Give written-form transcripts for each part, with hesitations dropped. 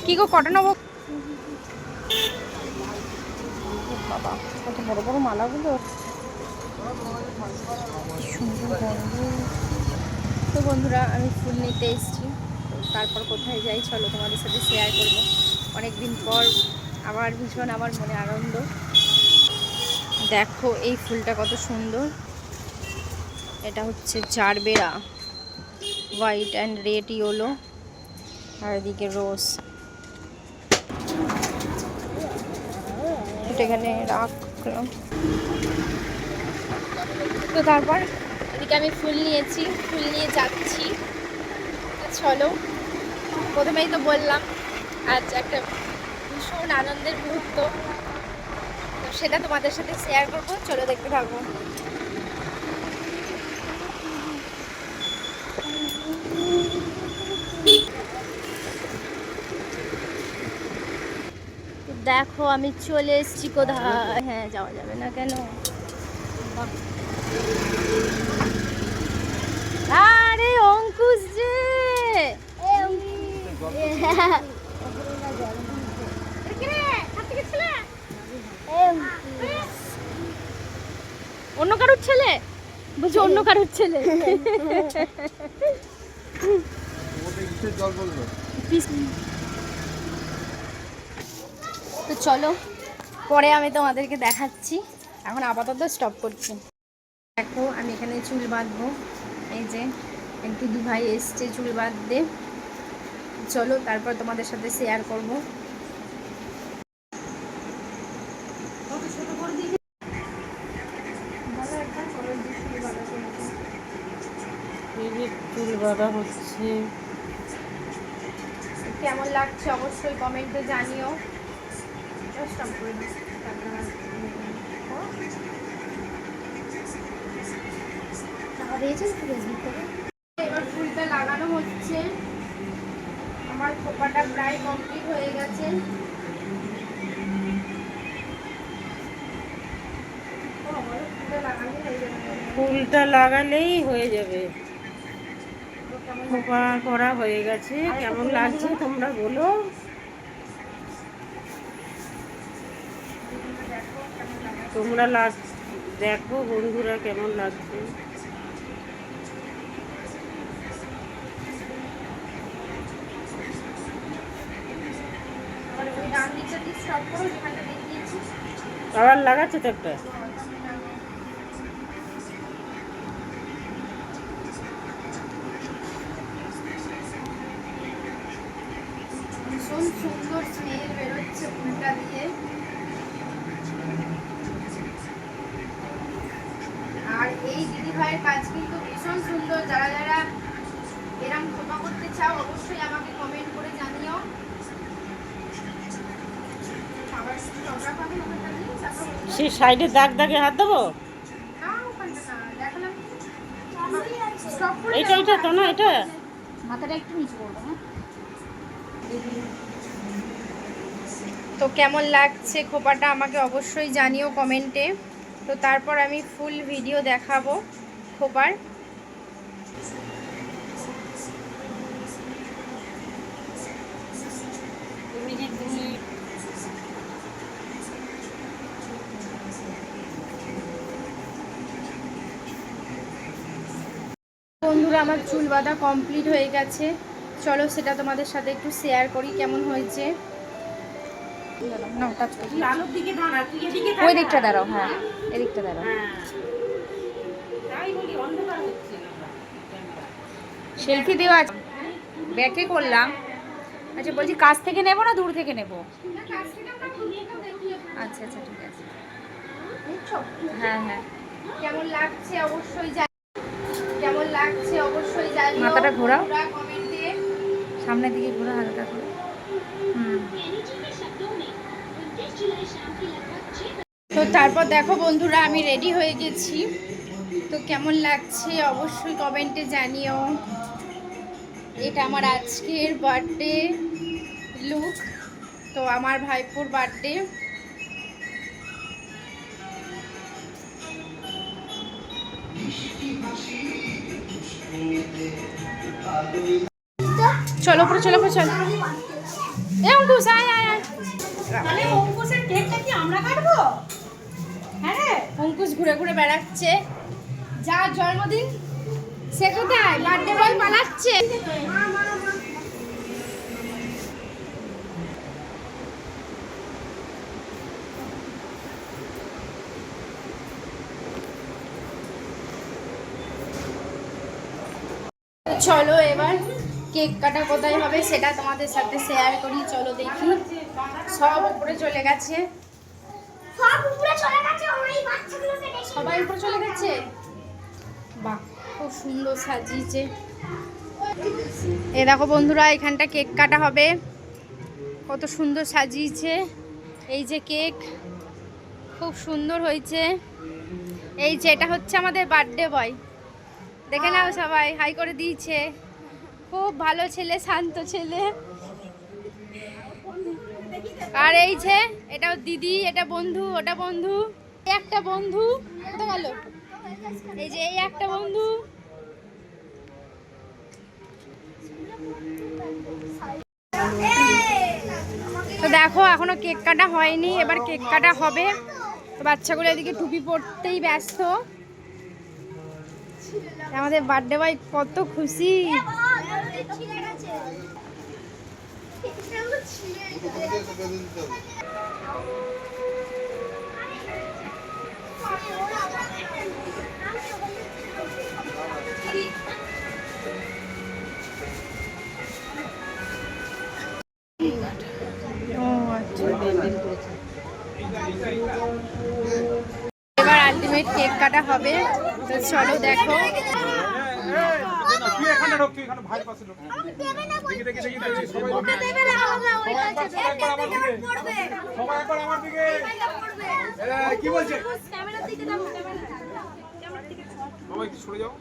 কি গো কটা নেবো? বাবা কত বড় বড় মালাগুলো, সুন্দর গন্ধ। তো বন্ধুরা আমি ফুল নিতে এসেছি, তো তারপর কোথায় যাই চলো তোমাদের সাথে শেয়ার করবো। অনেক দিন পর আবার ভীষণ আমার মনে আনন্দ। দেখো এই ফুলটা কত সুন্দর, এটা হচ্ছে gerbera, white and red yellow, আর এদিকে রোজ। এটা এখানে রাখলাম। তো তারপর এদিকে আমি ফুল নিয়েছি, ফুল নিয়ে যাচ্ছি। চলো, প্রথমেই তো বললাম আজ একটা ভীষণ আনন্দের মুহূর্ত, তো সেটা তোমাদের সাথে শেয়ার করবো, চলো দেখতে থাকবো। দেখো আমি চলে এসেছি কোথায়। হ্যাঁ যাওয়া যাবে না কেন? আরে অঙ্কুশ যে, অন্য কারোর ছেলে? বলছি অন্য কারোর ছেলে। তো চলো পরে আমি তোমাদেরকে দেখাচ্ছি, এখন আপাতত স্টপ করছি। দেখো আমি এখানে চুল বাঁধবো, এই যে একটু দু ভাই এসছে চুল বাঁধতে, চলো তারপর তোমাদের সাথে শেয়ার করব। চুল বাঁধা হচ্ছে, কেমন লাগছে অবশ্যই কমেন্টে জানিও। এবার ফুলটা লাগানো হচ্ছে, আমার খোপাটা প্রায় কমপ্লিট হয়ে গেছে। ফুলটা লাগালেই হয়ে যাবে। খোপা করা হয়ে গেছে, কেমন লাগছে তোমরা বলো। তোমরা দেখো বন্ধুরা কেমন লাগছে। আবার লাগাচ্ছে তো একটা। ভীষণ সুন্দর স্মেল বেরোচ্ছে ফুলটা দিয়ে, আর এই দিদি ভাইয়ের কাজ কিন্তু ভীষণ সুন্দর। যারা যারা এরকম খোপা করতে চাও অবশ্যই আমাকে কমেন্ট করে জানিও। সেই সাইডে দাগ দাগে হাত দেবো, এটা এটা তো না, এটা মাথাটা একটু নিচু করবো। হ্যাঁ, তো কেমন লাগছে খোপাটা আমাকে অবশ্যই জানিও কমেন্টে। তো তারপর আমি ফুল ভিডিও দেখাবো খোপার। বন্ধুরা আমার চুল বাঁধা কমপ্লিট হয়ে গেছে, চলো সেটা তোমাদের সাথে একটু শেয়ার করি কেমন হয়েছে। ওই দিকটা দাঁড়াও, হ্যাঁ এদিকটা দাঁড়াও। সেলফি দেওয়া আছে, ব্যাকে করলাম। আচ্ছা বলছি কাছ থেকে নেব না দূর থেকে নেব? আচ্ছা আচ্ছা ঠিক আছে। হ্যাঁ হ্যাঁ, কেমন লাগছে অবশ্যই জানি, কেমন লাগছে অবশ্যই জানি। মাথাটা ঘোরাও, কমেন্টে সামনের দিকে ঘোরা হালকা করে। তো তারপর দেখো বন্ধুরা আমি রেডি হয়ে গেছি, তো কেমন লাগছে অবশ্যই কমেন্টে জানিও। এটা আমার আজকের বার্থডে লুক, তো আমার ভাইপোর বার্থডে। চলো উপরে চলো, চলো এ অঙ্কুশ আয় আয় আয়। মানে অঙ্কুশের কেকটা কি আমরা কাটবো? হ্যাঁ রে, অঙ্কুশ ঘুরে ঘুরে বেড়াচ্ছে। যার জন্মদিন সে কোথায়? বার্থডে বয় পালাচ্ছে। চলো এবার কেক কাটা কোথায় হবে সেটা তোমাদের সাথে শেয়ার করি। চলো দেখি। সব উপরে চলে গেছে। সবাই উপরে চলে গেছে। বাহ, খুব সুন্দর সাজিয়েছে। এ দেখো বন্ধুরা, এখানটা কেক কাটা হবে। কত সুন্দর সাজিয়েছে। এই যে কেক খুব সুন্দর হয়েছে। এই যে এটা হচ্ছে আমাদের বার্থডে বয়। দেখে নাও সবাই, হাই করে দিয়েছে। খুব ভালো ছেলে, শান্ত ছেলে। আর এই যে এটা দিদি, এটা বন্ধু, ওটা বন্ধু, এই একটা বন্ধু কোথায় গেল? এই যে এই একটা বন্ধু। তো দেখো এখনো কেক কাটা হয়নি, এবার কেক কাটা হবে। তো বাচ্চাগুলো এদিকে টুপি পরতেই ব্যস্ত। আমাদের বার্থডে বয় কত খুশি। এবার আলটিমেট কেক কাটা হবে। তো চলো দেখো। কি বলছে? সবাই সরে যাও।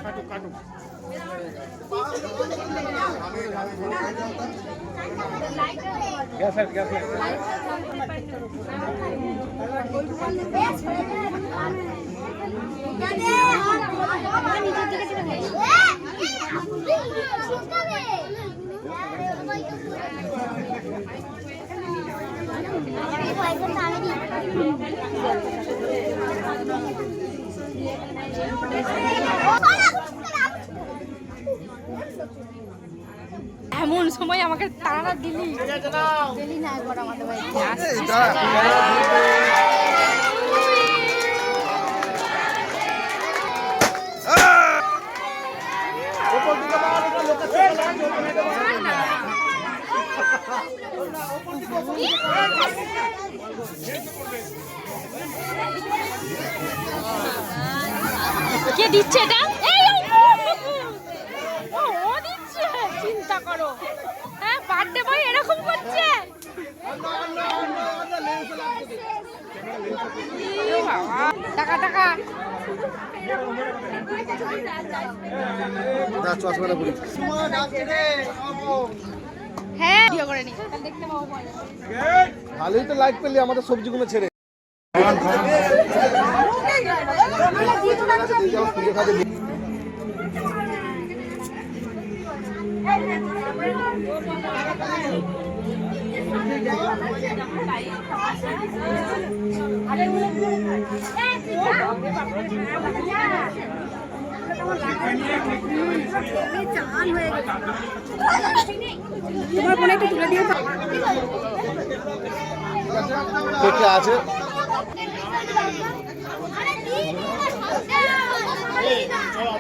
কাটো কাটো। গ্যাস গ্যাস এমন সময় আমাকে তাড়া দিলি না একবার আমাদের বাড়িতে আসছিস। কে দিচ্ছে এটা? ও দিচ্ছে, চিন্তা করো। হ্যাঁ, বার্থডে বয় এরকম করছে। টাকা টাকা হ্যাঁ ভিডিও করে নি, দেখতে পাবো। ভালোই তো লাইক পেলি আমাদের সবজিগুলো ছেড়ে তোমার ফোনে একটু তুলে দিয়ে কে আছে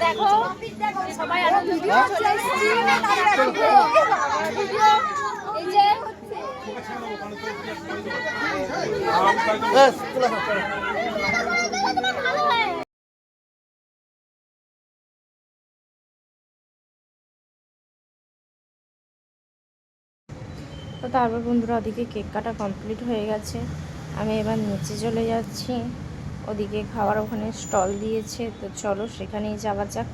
দেখো সবাই আনন্দ চলে এসেছি। এই যে তো তারপর বন্ধুরা ওদিকে কেক কাটা কমপ্লিট হয়ে গেছে। আমি এবার নিচে চলে যাচ্ছি। ওদিকে খাওয়ার ওখানে স্টল দিয়েছে, তো চলো সেখানেই যাওয়া যাক।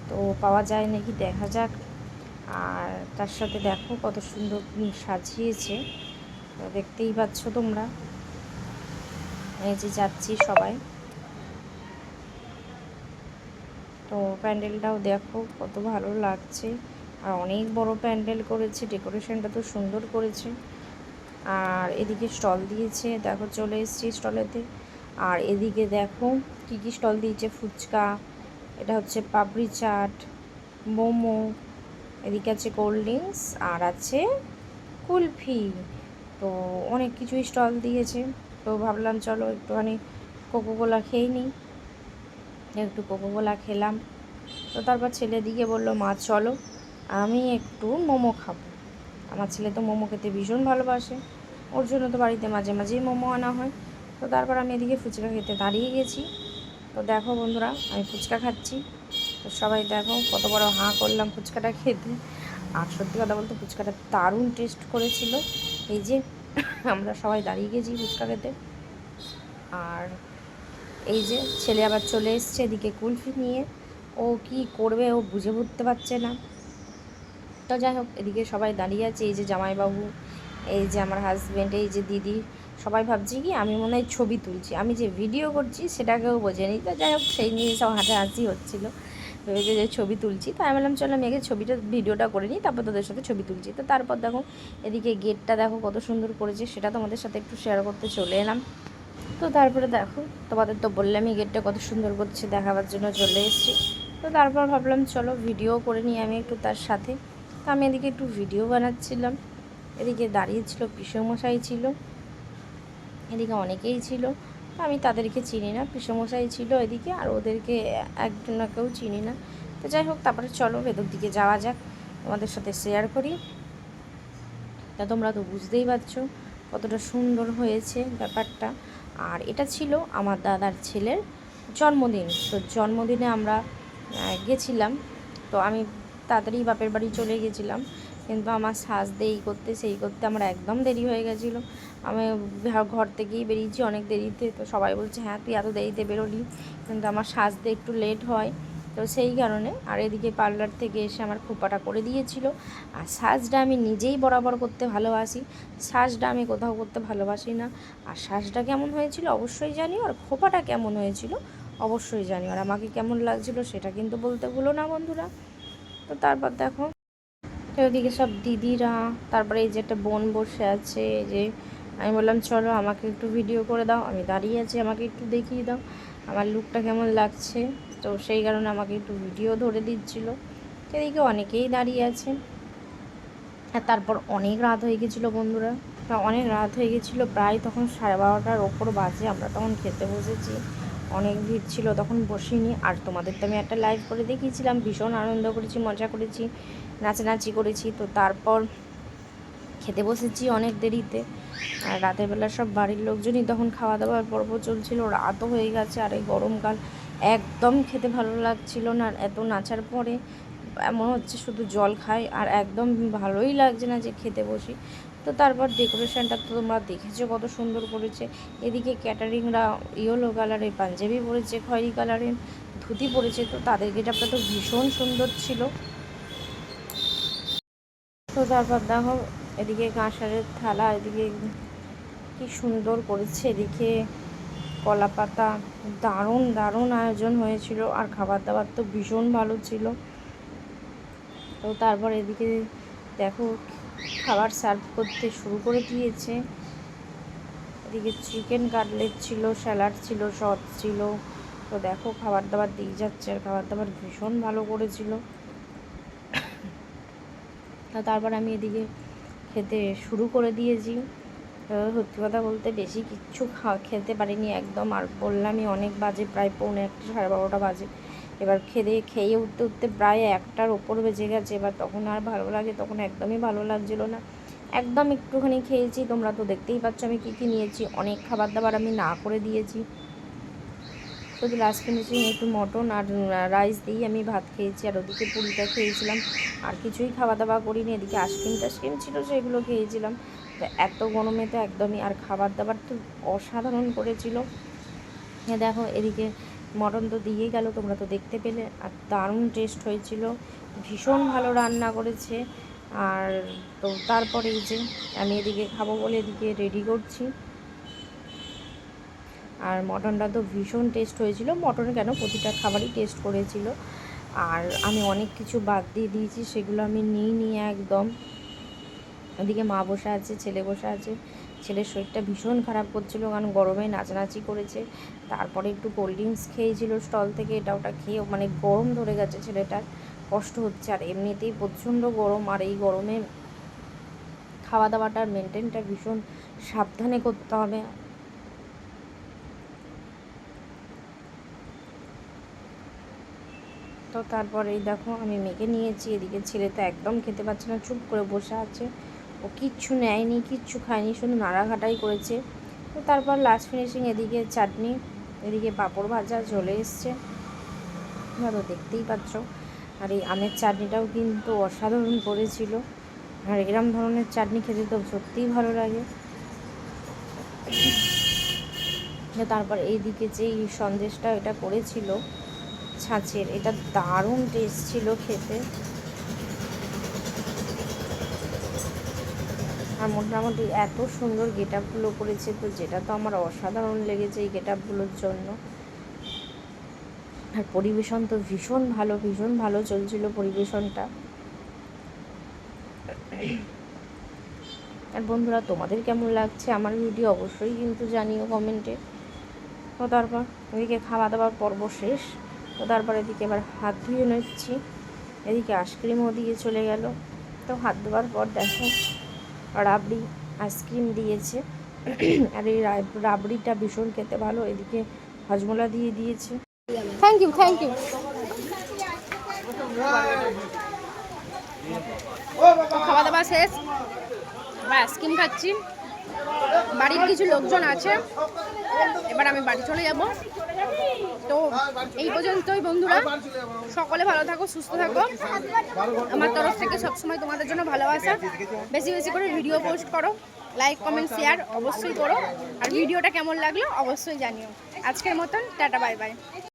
তো পাওয়া যায় নাকি দেখা যাক। আর তার সাথে দেখো কত সুন্দর সাজিয়েছে, তো দেখতেই পাচ্ছ তোমরা। এই যে যাচ্ছি সবাই। তো প্যান্ডেলটাও দেখো কত ভালো লাগছে, আর অনেক বড় প্যান্ডেল করেছে, ডেকোরেশনটা তো সুন্দর করেছে। আর এদিকে স্টল দিয়েছে, দেখো চলে এসেছি স্টলেতে। আর এদিকে দেখো কী কী স্টল দিয়েছে, ফুচকা, এটা হচ্ছে পাপড়ি চাট, মোমো, এদিকে আছে কোল্ড ড্রিঙ্কস, আর আছে কুলফি। তো অনেক কিছুই স্টল দিয়েছে। তো ভাবলাম চলো একটুখানি কোকোকোলা খেয়ে নিই, একটু কোকোকোলা খেলাম। তো তারপর ছেলে দিকে বললো, মা চলো আমি একটু মোমো খাবো। আমার ছেলে তো মোমো খেতে ভীষণ ভালোবাসে, ওর জন্য তো বাড়িতে মাঝে মাঝেই মোমো আনা হয়। তো তারপর আমি এদিকে ফুচকা খেতে দাঁড়িয়ে গেছি। তো দেখো বন্ধুরা, আমি ফুচকা খাচ্ছি। তো সবাই দেখো কত বড় হাঁ করলাম ফুচকাটা খেতে। আর সত্যি কথা বলতে ফুচকাটা দারুণ টেস্ট করেছিল। এই যে আমরা সবাই দাঁড়িয়ে গেছি ফুচকা খেতে। আর এই যে ছেলে আবার চলে এসছে এদিকে কুলফি নিয়ে, ও কি করবে ও বুঝে উঠতে পারছে না। তো যাই হোক, এদিকে সবাই দাঁড়িয়ে আছে, এই যে জামাইবাবু, এই যে আমার হাজব্যান্ড, এই যে দিদি, সবাই ভাবছি কি আমি মনে হয় ছবি তুলছি, আমি যে ভিডিও করছি সেটাকেও বোঝেনি। তো যাই হোক, সেই নিয়ে সব হাসাহাসি হচ্ছিলো, ভেবেছে যে ছবি তুলছি। তো আমি বললাম চলো আমি আগে ছবিটা ভিডিওটা করে নিই, তারপর তোদের সাথে ছবি তুলছি। তো তারপর দেখো এদিকে গেটটা দেখো কত সুন্দর করেছে, সেটা তোমাদের সাথে একটু শেয়ার করতে চলে এলাম। তো তারপরে দেখো, তোমাদের তো বললামই গেটটা কত সুন্দর করছে, দেখাবার জন্য চলে এসেছি। তো তারপর ভাবলাম চলো ভিডিও করে নিই আমি একটু তার সাথে। তো আমি এদিকে একটু ভিডিও বানাচ্ছিলাম। এদিকে দাঁড়িয়েছিল পিসেমশাই ছিল, এদিকে অনেকেই ছিল। তো আমি তাদেরকে চিনি না, পিসেমশাই ছিল এদিকে, আর ওদেরকে একজনকেও চিনি না। তো যাই হোক, তারপরে চলো ভেতর দিকে যাওয়া যাক, তোমাদের সাথে শেয়ার করি। তা তোমরা তো বুঝতেই পারছো কতটা সুন্দর হয়েছে ব্যাপারটা। আর এটা ছিল আমার দাদার ছেলের জন্মদিন। তো জন্মদিনে আমরা গেছিলাম। তো আমি তাড়াতাড়ি বাপের বাড়ি চলে গেছিলাম, কিন্তু আমার সাজতে এই করতে সেই করতে আমার একদম দেরি হয়ে গেছিলো। আমি ঘর থেকেই বেরিয়েছি অনেক দেরিতে। তো সবাই বলছে হ্যাঁ তুই এত দেরিতে বেরোলি, কিন্তু আমার সাজতে একটু লেট হয়, তো সেই কারণে। আর এদিকে পার্লার থেকে এসে আমার খোপাটা করে দিয়েছিল। আর সাজটা আমি নিজেই বরাবর করতে ভালোবাসি, সাজটা আমি কোথাও করতে ভালোবাসি না। আর সাজটা কেমন হয়েছিল অবশ্যই জানিও, আর খোপাটা কেমন হয়েছিল অবশ্যই জানিও, আর আমাকে কেমন লাগছিল সেটা কিন্তু বলতে ভুলো না বন্ধুরা। তো তারপর দেখো ওদিকে সব দিদিরা, তারপরে এই যে একটা বোন বসে আছে, এই যে আমি বললাম চলো আমাকে একটু ভিডিও করে দাও, আমি দাঁড়িয়ে আছি আমাকে একটু দেখিয়ে দাও আমার লুকটা কেমন লাগছে। তো সেই কারণে আমাকে একটু ভিডিও ধরে দিচ্ছিলো। এদিকে অনেকেই দাঁড়িয়ে আছে। আর তারপর অনেক রাত হয়ে গেছিলো বন্ধুরা, অনেক রাত হয়ে গেছিলো, প্রায় তখন 12:30টার ওপর বাজে। আমরা তখন খেতে বসেছি, অনেক ভিড় ছিল, তখন বসিনি। আর তোমাদের তো আমি একটা লাইভ করে দেখিয়েছিলাম, ভীষণ আনন্দ করেছি, মজা করেছি, নাচানাচি করেছি। তো তারপর খেতে বসেছি অনেক দেরিতে। আর রাতের বেলা সব বাড়ির লোকজনই তখন খাওয়া দাওয়ার পর্ব চলছিল, রাতও হয়ে গেছে। আর এই গরমকাল একদম খেতে ভালো লাগছিল না, এত নাচার পরে এমন হচ্ছে শুধু জল খাই, আর একদম ভালোই লাগছে না যে খেতে বসি। তো তারপর ডেকোরেশনটা তো তোমরা দেখেছো কত সুন্দর করেছে। এদিকে ক্যাটারিংরা ইয়েলো কালারের পাঞ্জাবি পরেছে, খয়েরি কালারের ধুতি পরেছে, তো তাদের গেটআপটা তো ভীষণ সুন্দর ছিল। তো তারপর দেখো এদিকে কাঁসারের থালা, এদিকে কি সুন্দর করেছে, এদিকে কলা পাতা, দারুণ দারুণ আয়োজন হয়েছিল। আর খাবার দাবার তো ভীষণ ভালো ছিল। তো তারপর এদিকে দেখো খাবার সার্ভ করতে শুরু করে দিয়েছে। এদিকে চিকেন কাটলেট ছিল, স্যালাড ছিল, সস ছিল। তো দেখো খাবার দাবার দিয়ে যাচ্ছে, আর খাবার দাবার ভীষণ ভালো করেছিল। তারপর আমি এদিকে খেতে শুরু করে দিয়েছি। সত্যি কথা বলতে বেশি কিচ্ছু খেতে পারিনি একদম। আর বললামই অনেক বাজে, প্রায় 1:45 12:30 বাজে। এবার খেয়ে উঠতে উঠতে প্রায় 1টার ওপর বেজে গেছে। এবার তখন আর ভালো লাগে, তখন একদমই ভালো লাগছিল না, একদম একটুখানি খেয়েছি। তোমরা তো দেখতেই পাচ্ছ আমি কী কী নিয়েছি, অনেক খাবার দাবার আমি না করে দিয়েছি। শুধু লাস্ট ফিনিশিং একটু মটন আর রাইস দিয়েই আমি ভাত খেয়েছি। আর ওদিকে পুরিটা খেয়েছিলাম, আর কিছুই খাওয়া দাওয়া করিনি। এদিকে আইসক্রিম ছিল সেগুলো খেয়েছিলাম। তো এত গরমে তো একদমই, আর খাবার দাবার তো অসাধারণ করেছিল। দেখো এদিকে মটন তো দিয়েই গেল, তোমরা তো দেখতে পেলে, আর দারুণ টেস্ট হয়েছিল, ভীষণ ভালো রান্না করেছে। আর তো তারপরে এই যে আমি এদিকে খাবো বলে এদিকে রেডি করছি। আর মটনটা তো ভীষণ টেস্ট হয়েছিল, মটন কেন প্রতিটা খাবারই টেস্ট করেছিল। আর আমি অনেক কিছু বাদ দিয়ে দিয়েছি, সেগুলো আমি নিয়ে একদম। ওদিকে মা বসে আছে, ছেলে বসে আছে। ছেলের শরীরটা ভীষণ খারাপ করছিলো, কারণ গরমে নাচানাচি করেছে। তারপরে একটু কোল্ড ড্রিঙ্কস খেয়েছিল স্টল থেকে, এটা ওটা খেয়ে মানে গরম ধরে গেছে ছেলেটার, কষ্ট হচ্ছে। আর এমনিতেই প্রচণ্ড গরম, আর এই গরমে খাওয়া দাওয়াটা মেনটেনটা ভীষণ সাবধানে করতে হবে। তো তারপরে এই দেখো আমি মেখে নিয়েছি। এদিকে ছেলে তো একদম খেতে পারছে না, চুপ করে বসে আছে। ও কিচ্ছু নেয়নি, কিচ্ছু খায়নি, শুধু নাড়াঘাটাই করেছে। তো তারপর লাস্ট ফিনিশিং এদিকে চাটনি, এদিকে পাঁপড় ভাজা চলে এসছে, তো দেখতেই পাচ্ছ। আর এই আমের চাটনিটাও কিন্তু অসাধারণ করেছিল। আর এরম ধরনের চাটনি খেতে তো সত্যিই ভালো লাগে। তারপর এইদিকে যে এই সন্দেশটা এটা করেছিল ছাঁচের, এটা দারুণ টেস্ট ছিল খেতে। আর মোটামুটি এত সুন্দর গেট আপগুলো করেছে, তো যেটা তো আমার অসাধারণ লেগেছে এই গেট আপগুলোর জন্য। আর পরিবেশন তো ভীষণ ভালো চলছিল পরিবেশনটা। আর বন্ধুরা, তোমাদের কেমন লাগছে আমার ভিডিও অবশ্যই কিন্তু জানিও কমেন্টে। তো তারপর এদিকে খাওয়া দাওয়ার পর্ব শেষ। তো তারপর এদিকে এবার হাত ধুয়ে নিচ্ছি। এদিকে আইসক্রিমও দিয়ে চলে গেল। তো হাত ধোয়ার পর দেখো রাবড়ি আইসক্রিম দিয়েছে। আর এই রাবড়িটা ভীষণ খেতে ভালো। এদিকে হজমোলা দিয়ে দিয়েছে। Thank you. খাওয়া দাওয়া শেষ, এবার আইসক্রিম খাচ্ছি। বাড়ির কিছু লোকজন আছে, এবার আমি বাড়ি চলে যাব। তো এই পর্যন্তই বন্ধুরা, সকলে ভালো থাকো, সুস্থ থাকো। আমার তরফ থেকে সবসময় তোমাদের জন্য ভালোবাসা। বেশি বেশি করে ভিডিও পোস্ট করো, লাইক কমেন্ট শেয়ার অবশ্যই করো। আর ভিডিওটা কেমন লাগলো অবশ্যই জানিও। আজকের মতন টাটা, বাই বাই।